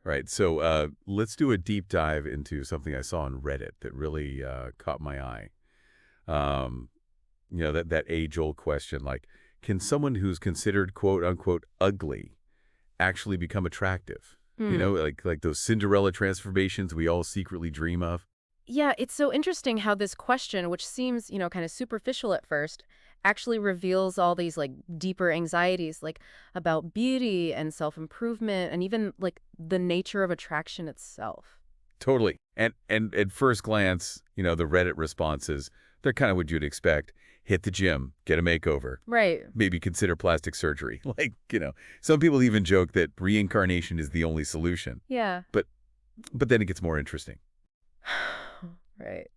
Right. So let's do a deep dive into something I saw on Reddit that really caught my eye. Um, that age-old question, like, can someone who's considered quote unquote ugly actually become attractive? Hmm. Like those Cinderella transformations we all secretly dream of. Yeah, it's so interesting how this question, which seems, kind of superficial at first, actually reveals all these like deeper anxieties like about beauty and self-improvement and even like the nature of attraction itself. Totally. And at first glance, the Reddit responses, they're kind of what you'd expect. Hit the gym, get a makeover, Right. maybe consider plastic surgery. Some people even joke that reincarnation is the only solution. Yeah. But but then it gets more interesting. Right.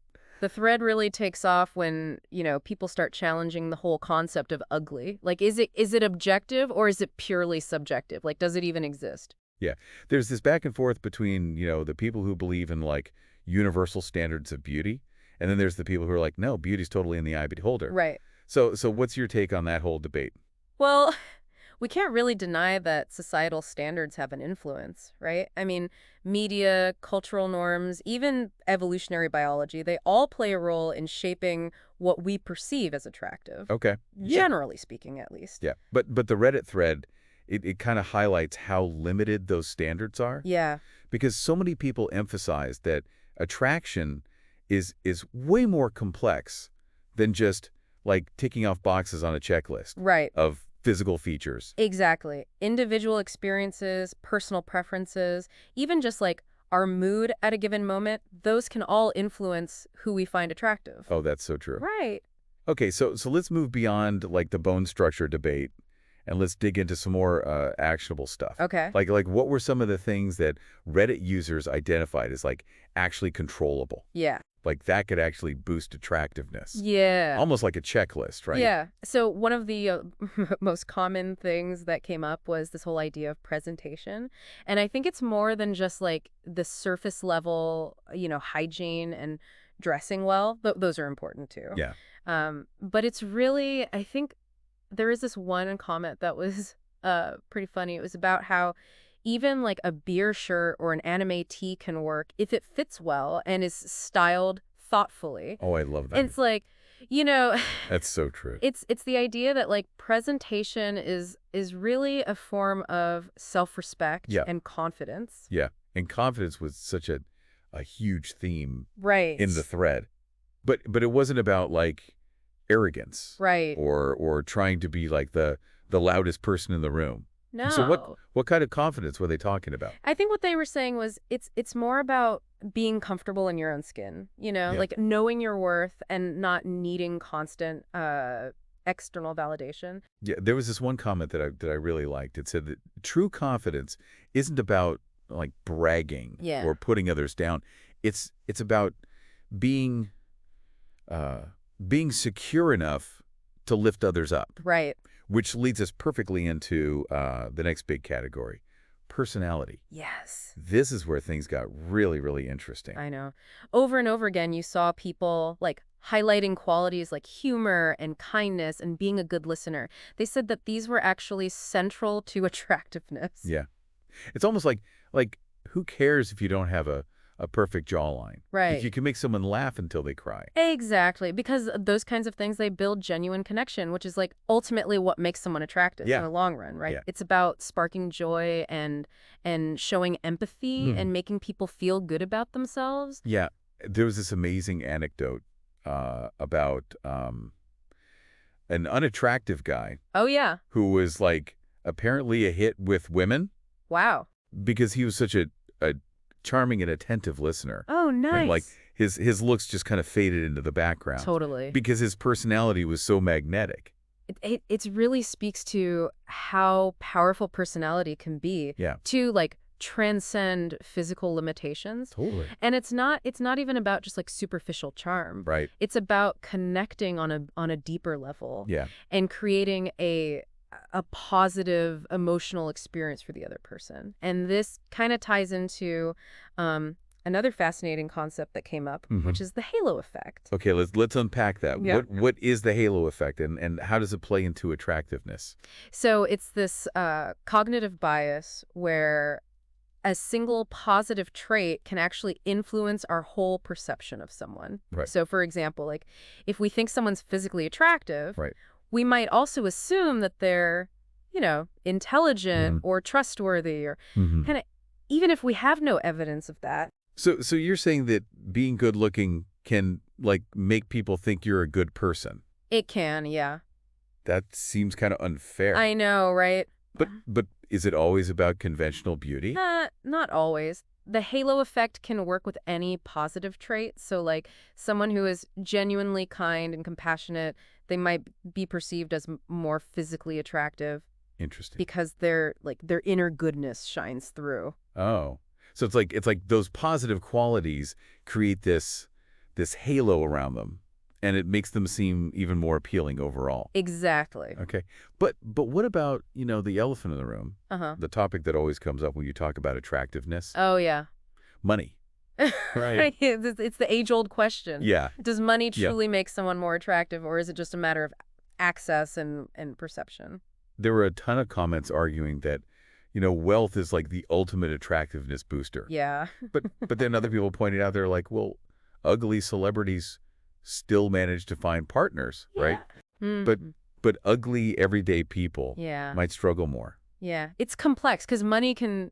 The thread really takes off when, people start challenging the whole concept of ugly. Like is it objective or is it purely subjective? Like does it even exist? Yeah. There's this back and forth between, the people who believe in like universal standards of beauty, and then there's the people who are like, no, beauty's totally in the eye of the beholder. Right. So what's your take on that whole debate? Well, we can't really deny that societal standards have an influence, right? I mean, media, cultural norms, even evolutionary biology, they all play a role in shaping what we perceive as attractive, Okay. Yeah. generally speaking, at least. Yeah. But the Reddit thread, it kind of highlights how limited those standards are, Yeah, because so many people emphasize that attraction is way more complex than just like ticking off boxes on a checklist right. of physical features. Exactly. Individual experiences, personal preferences, even just like our mood at a given moment, those can all influence who we find attractive. Oh, that's so true. Right. Okay, so let's move beyond like the bone structure debate and let's dig into some more actionable stuff. Okay. Like what were some of the things that Reddit users identified as like actually controllable? Yeah. Like that could actually boost attractiveness. Yeah. Almost like a checklist, right? Yeah. So one of the most common things that came up was this whole idea of presentation. And I think it's more than just like the surface level, hygiene and dressing well. Those are important too. Yeah. But it's really, I think there is this one comment that was pretty funny. It was about how even like a beer shirt or an anime tee can work if it fits well and is styled thoughtfully. Oh, I love And that. it's like, you know, That's so true. it's the idea that like presentation is really a form of self-respect Yeah. and confidence. Yeah. And confidence was such a huge theme Right. in the thread. But it wasn't about like arrogance Right. or trying to be like the loudest person in the room. So No. what kind of confidence were they talking about? I think what they were saying was it's more about being comfortable in your own skin, Yeah. like knowing your worth and not needing constant external validation. Yeah, there was this one comment that I really liked. It said that true confidence isn't about like bragging Yeah. or putting others down. It's about being uh being secure enough to lift others up, Right. which leads us perfectly into the next big category, personality. Yes. This is where things got really, really interesting. I know. Over and over again, you saw people like highlighting qualities like humor and kindness and being a good listener. They said that these were actually central to attractiveness. Yeah. It's almost like who cares if you don't have a perfect jawline? Like Right. you can make someone laugh until they cry. Exactly. Because those kinds of things, they build genuine connection, which is like ultimately what makes someone attractive in Yeah. the long run, right? Yeah. It's about sparking joy and showing empathy Mhm. and making people feel good about themselves. Yeah. There was this amazing anecdote about an unattractive guy Oh yeah. who was like apparently a hit with women Wow. because he was such a charming and attentive listener. Oh, And like nice. his looks just kind of faded into the background Totally. because his personality was so magnetic. It really speaks to how powerful personality can be Yeah. to like transcend physical limitations. Totally. And it's not even about just like superficial charm. Right. It's about connecting on a deeper level Yeah. and creating a positive emotional experience for the other person. And this kind of ties into another fascinating concept that came up, Mhm. which is the halo effect. Okay, let's unpack that. Yeah. What is the halo effect and how does it play into attractiveness? So it's this cognitive bias where a single positive trait can actually influence our whole perception of someone. Right. So, for example, like if we think someone's physically attractive, Right. we might also assume that they're, intelligent Mhm. or trustworthy or Mhm. kind of, even if we have no evidence of that. So you're saying that being good looking can like make people think you're a good person. It can, yeah. That seems kind of unfair. I know, right? But is it always about conventional beauty? Not always. The halo effect can work with any positive trait. So, like, someone who is genuinely kind and compassionate, they might be perceived as more physically attractive Interesting. because their inner goodness shines through. Oh. So it's like those positive qualities create this halo around them, and it makes them seem even more appealing overall. Exactly. Okay. But what about, the elephant in the room? Uh-huh. The topic that always comes up when you talk about attractiveness? Oh, yeah. Money. Right. It's the age-old question. Yeah. Does money Yeah. truly make someone more attractive, or is it just a matter of access and perception? There were a ton of comments arguing that, wealth is like the ultimate attractiveness booster. Yeah. But then other people pointed out, they're like, well, ugly celebrities still manage to find partners, right? But Mhm. but ugly everyday people Yeah. might struggle more. Yeah. It's complex because money can,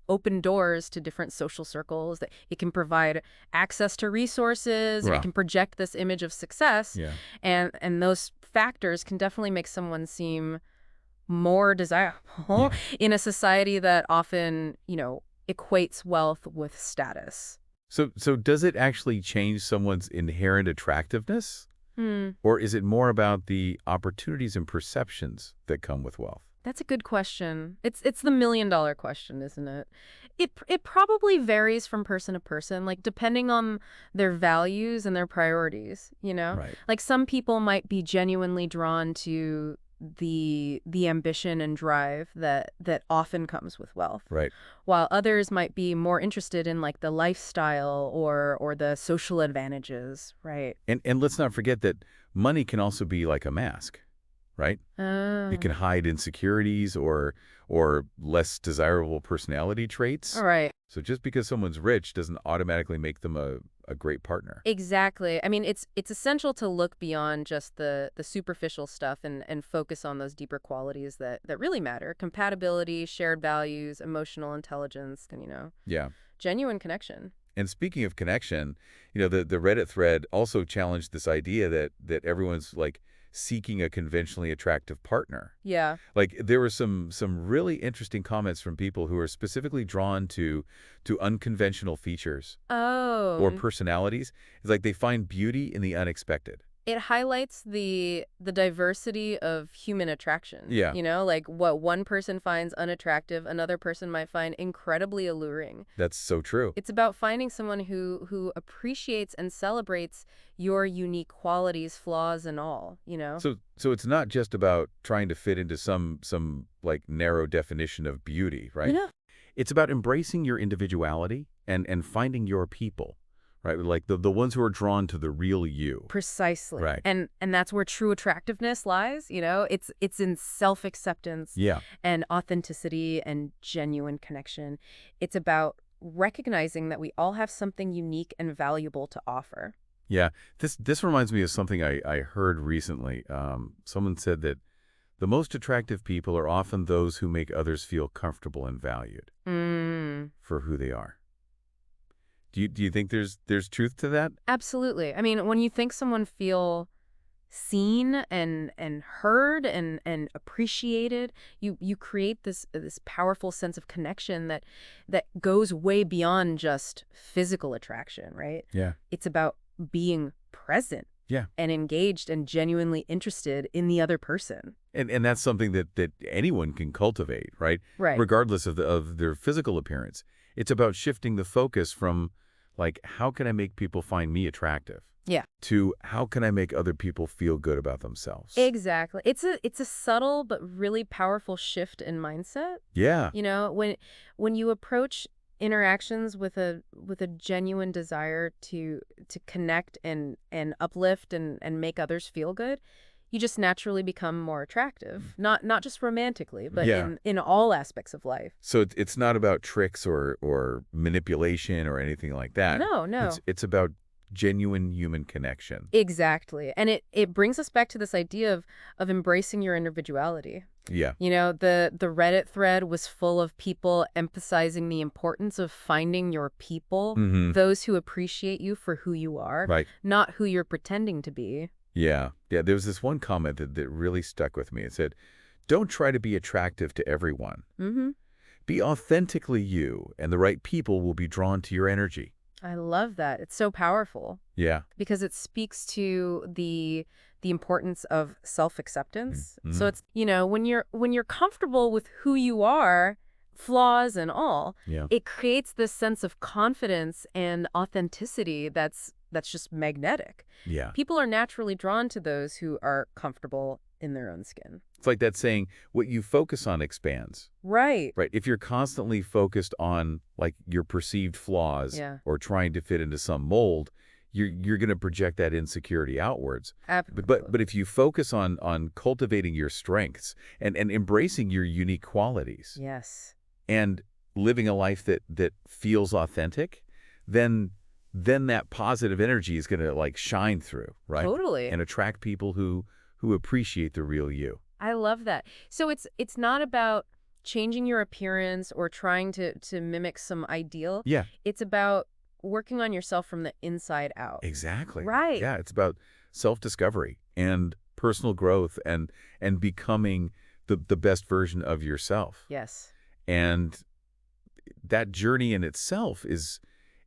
open doors to different social circles. That it can provide access to resources, and Yeah. it can project this image of success. Yeah. And those factors can definitely make someone seem more desirable in a society that often, equates wealth with status. So does it actually change someone's inherent attractiveness? Hmm. Or is it more about the opportunities and perceptions that come with wealth? That's a good question. It's the million-dollar question, isn't it? It probably varies from person to person, like depending on their values and their priorities, Right. Like some people might be genuinely drawn to the ambition and drive that often comes with wealth, Right. while others might be more interested in like the lifestyle or the social advantages, right? And let's not forget that money can also be like a mask, right? It Oh. can hide insecurities or less desirable personality traits. All right. So just because someone's rich doesn't automatically make them a great partner. Exactly. I mean, it's essential to look beyond just the superficial stuff and focus on those deeper qualities that really matter. Compatibility, shared values, emotional intelligence, and, Yeah. genuine connection. And speaking of connection, the Reddit thread also challenged this idea that everyone's like seeking a conventionally attractive partner. Yeah. Like there were some really interesting comments from people who are specifically drawn to unconventional features or Oh, personalities. It's like they find beauty in the unexpected. it highlights the diversity of human attraction. Yeah. Like what one person finds unattractive, another person might find incredibly alluring. That's so true. It's about finding someone who appreciates and celebrates your unique qualities, flaws and all. So it's not just about trying to fit into some like narrow definition of beauty, right? It's about embracing your individuality and finding your people, right? Like the ones who are drawn to the real you. Precisely. Right. And that's where true attractiveness lies. It's in self-acceptance Yeah. and authenticity and genuine connection. It's about recognizing that we all have something unique and valuable to offer. Yeah. This reminds me of something I heard recently. Someone said that the most attractive people are often those who make others feel comfortable and valued for who they are. Do you think there's truth to that? Absolutely. I mean, when you think someone feel seen and heard and appreciated, you create this powerful sense of connection that goes way beyond just physical attraction, right? Yeah. It's about being present Yeah. and engaged and genuinely interested in the other person. And that's something that anyone can cultivate, right? Right. Regardless of their physical appearance. It's about shifting the focus from like, how can I make people find me attractive? Yeah. To how can I make other people feel good about themselves? Exactly. It's a subtle but really powerful shift in mindset. Yeah. When you approach interactions with a genuine desire to connect and uplift and make others feel good, You just naturally become more attractive, not just romantically, but Yeah. in all aspects of life. So it's not about tricks or manipulation or anything like that. No, It's no. it's about genuine human connection. Exactly. And it brings us back to this idea of embracing your individuality. Yeah. You know, the Reddit thread was full of people emphasizing the importance of finding your people, Mm-hmm. those who appreciate you for who you are, Right. not who you're pretending to be. Yeah. Yeah. There was this one comment that really stuck with me. It said, "Don't try to be attractive to everyone. Mm-hmm. Be authentically you, and the right people will be drawn to your energy." I love that. It's so powerful Yeah. because it speaks to the importance of self-acceptance. So Mm-hmm. it's, you know, when you're comfortable with who you are, flaws and all, Yeah. it creates this sense of confidence and authenticity that's just magnetic. Yeah. People are naturally drawn to those who are comfortable in their own skin. It's like that saying, what you focus on expands. Right. Right. If you're constantly focused on like your perceived flaws Yeah. or trying to fit into some mold, you're going to project that insecurity outwards. But if you focus on cultivating your strengths and embracing your unique qualities Yes. and living a life that feels authentic, then that positive energy is going to like shine through, right? Totally. And attract people who appreciate the real you. I love that. So it's not about changing your appearance or trying to mimic some ideal. Yeah, It's about working on yourself from the inside out. exactly. Right. Yeah, it's about self-discovery and personal growth and becoming the best version of yourself. Yes. And that journey in itself is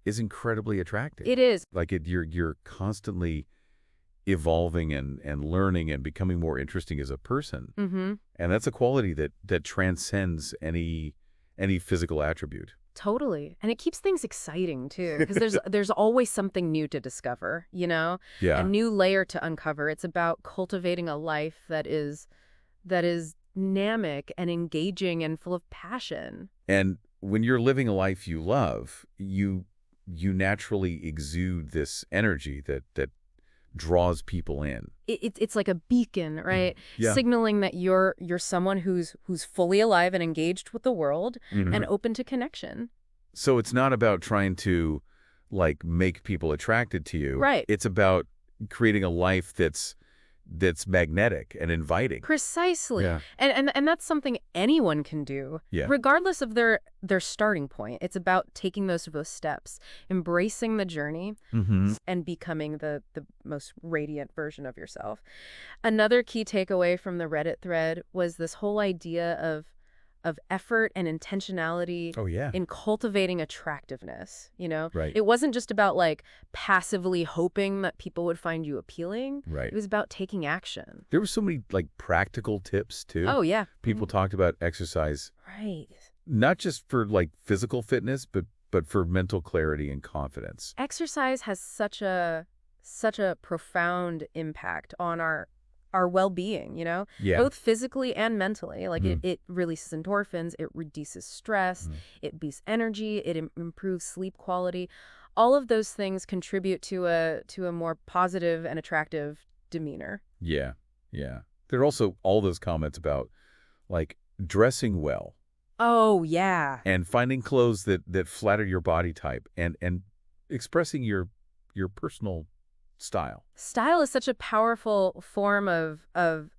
incredibly attractive. It is. Like you're constantly evolving and learning and becoming more interesting as a person. Mm-hmm. And that's a quality that transcends any physical attribute. Totally. And it keeps things exciting too, because there's always something new to discover, you know? Yeah. A new layer to uncover. It's about cultivating a life that is dynamic and engaging and full of passion. And when you're living a life you love, you naturally exude this energy that draws people in. It's like a beacon, right? Yeah. Signaling that you're someone who's fully alive and engaged with the world Mhm. and open to connection. So it's not about trying to like make people attracted to you. Right. It's about creating a life that's magnetic and inviting. Precisely. Yeah. And that's something anyone can do, Yeah. regardless of their starting point. It's about taking those steps, embracing the journey, Mm-hmm. and becoming the most radiant version of yourself. Another key takeaway from the Reddit thread was this whole idea of effort and intentionality Oh, yeah. in cultivating attractiveness, you know? Right. It wasn't just about like passively hoping that people would find you appealing. Right. It was about taking action. There were so many like practical tips too. Oh, yeah. People talked about exercise, Right. not just for like physical fitness, but for mental clarity and confidence. Exercise has such a profound impact on our well-being, you know? Yeah. Both physically and mentally. Like Mhm. it releases endorphins, it reduces stress, Mhm. it boosts energy, it improves sleep quality. All of those things contribute to a more positive and attractive demeanor. Yeah. Yeah. There are also all those comments about like dressing well Oh, yeah. and finding clothes that flatter your body type and expressing your personal style. Style is such a powerful form of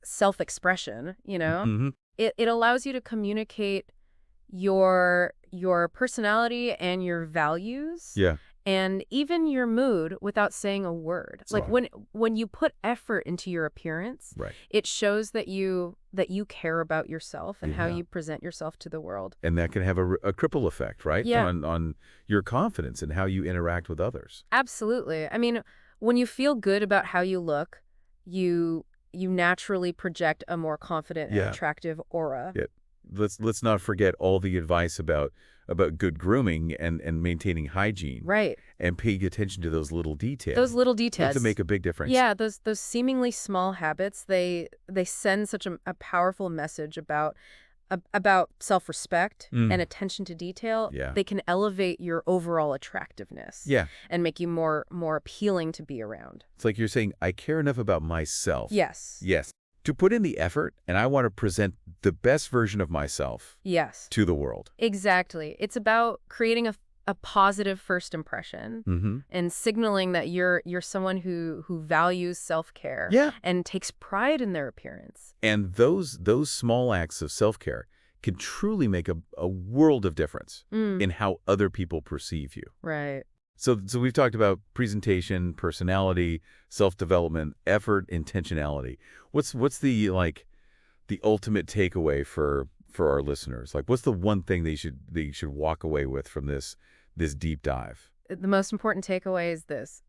self-expression, you know? Mm-hmm. It allows you to communicate your personality and your values. Yeah. And even your mood without saying a word. Like Right. when you put effort into your appearance, Right. it shows that you care about yourself and how Yeah. you present yourself to the world. And that can have a cripple effect, right? Yeah. On your confidence and how you interact with others. Absolutely. I mean, when you feel good about how you look, you naturally project a more confident and Yeah. attractive aura. Yeah. Let's not forget all the advice about good grooming and maintaining hygiene. Right. And paying attention to those little details. Those little They details. have to make a big difference. Yeah, those seemingly small habits, they send such a powerful message about about self-respect Mm. and attention to detail, Yeah. they can elevate your overall attractiveness Yeah. and make you more appealing to be around. It's like you're saying, I care enough about myself. Yes. Yes. To put in the effort, and I want to present the best version of myself Yes. to the world. Exactly. It's about creating a positive first impression Mm-hmm. and signaling that you're someone who values self-care Yeah. and takes pride in their appearance. And those small acts of self-care can truly make a world of difference in how other people perceive you. Right. So we've talked about presentation, personality, self-development, effort, intentionality. What's the ultimate takeaway for our listeners? Like, what's the one thing they should walk away with from this deep dive? The most important takeaway is this.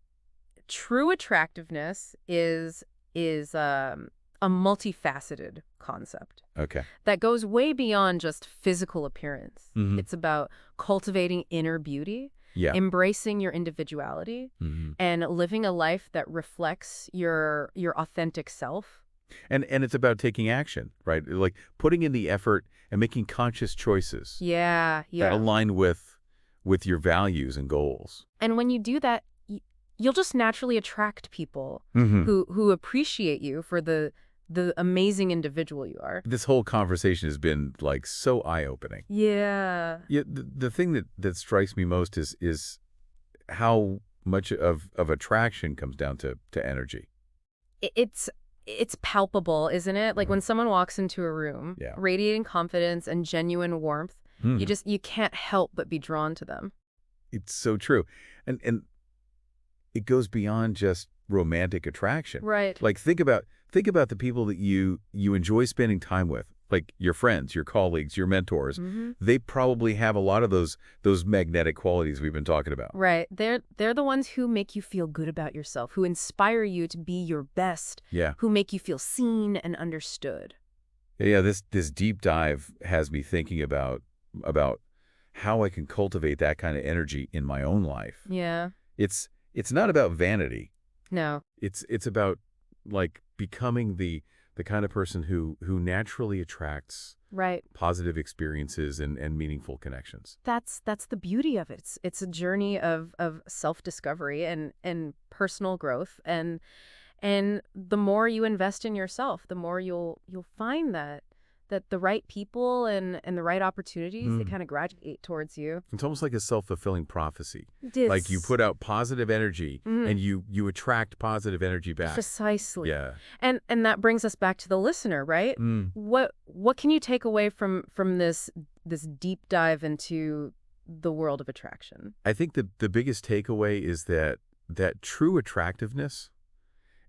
True attractiveness is a multifaceted concept Okay. that goes way beyond just physical appearance. Mhm. It's about cultivating inner beauty, Yeah. embracing your individuality, Mm-hmm. and living a life that reflects your authentic self. And it's about taking action, right? Like putting in the effort and making conscious choices Yeah, that yeah. align with your values and goals. And when you do that, you'll just naturally attract people Mm-hmm. who appreciate you for the amazing individual you are. This whole conversation has been like so eye-opening. Yeah. Yeah, the thing that strikes me most is how much of attraction comes down to energy. It's palpable, isn't it? Like Mhm. when someone walks into a room, Yeah. radiating confidence and genuine warmth, Mhm. you can't help but be drawn to them. It's so true. And it goes beyond just romantic attraction. Right. Like think about the people that you enjoy spending time with, like your friends, your colleagues, your mentors. Mm-hmm. They probably have a lot of those magnetic qualities we've been talking about. Right. They're the ones who make you feel good about yourself, who inspire you to be your best, Yeah. who make you feel seen and understood. Yeah, this deep dive has me thinking about how I can cultivate that kind of energy in my own life. Yeah. It's not about vanity. No. It's about like becoming the kind of person who naturally attracts Right. positive experiences and meaningful connections. That's the beauty of it. It's a journey of self-discovery and personal growth, and the more you invest in yourself, the more you'll find that the right people and the right opportunities, they kind of gravitate towards you. It's almost like a self-fulfilling prophecy. It is. Like you put out positive energy and you attract positive energy back. Precisely. Yeah. And that brings us back to the listener, right? Mm. What can you take away from this deep dive into the world of attraction? I think the biggest takeaway is that true attractiveness,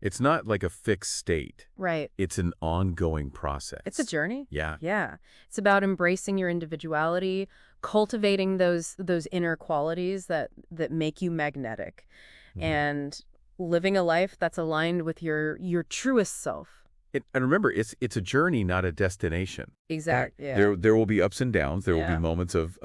it's not like a fixed state. Right. It's an ongoing process. It's a journey. Yeah. Yeah. It's about embracing your individuality, cultivating those inner qualities that make you magnetic, and living a life that's aligned with your truest self. And remember, it's a journey, not a destination. Exactly. Yeah. There will be ups and downs. There will Yeah. be moments of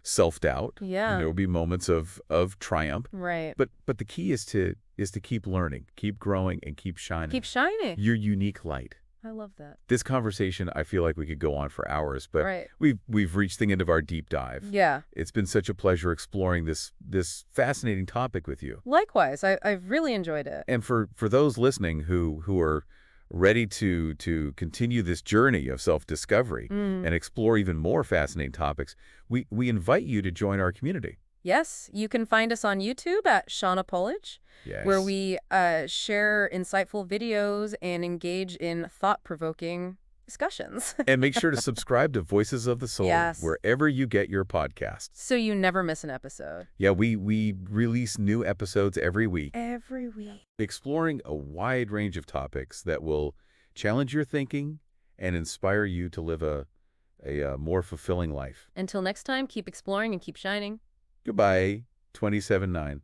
self-doubt. Yeah. And there will be moments of triumph. Right. But the key is to keep learning, keep growing, and keep shining. Keep shining. Your unique light. I love that. This conversation, I feel like we could go on for hours, but Right. we've reached the end of our deep dive. Yeah. It's been such a pleasure exploring this fascinating topic with you. Likewise, I've really enjoyed it. And for those listening who are ready to continue this journey of self-discovery and explore even more fascinating topics, we invite you to join our community. Yes, you can find us on YouTube at Shauna Polich, Yes. where we share insightful videos and engage in thought-provoking discussions. And make sure to subscribe to Voices of the Soul Yes. wherever you get your podcasts. So you never miss an episode. Yeah, we release new episodes every week, Every week. exploring a wide range of topics that will challenge your thinking and inspire you to live a more fulfilling life. Until next time, keep exploring and keep shining. Goodbye, 27-9.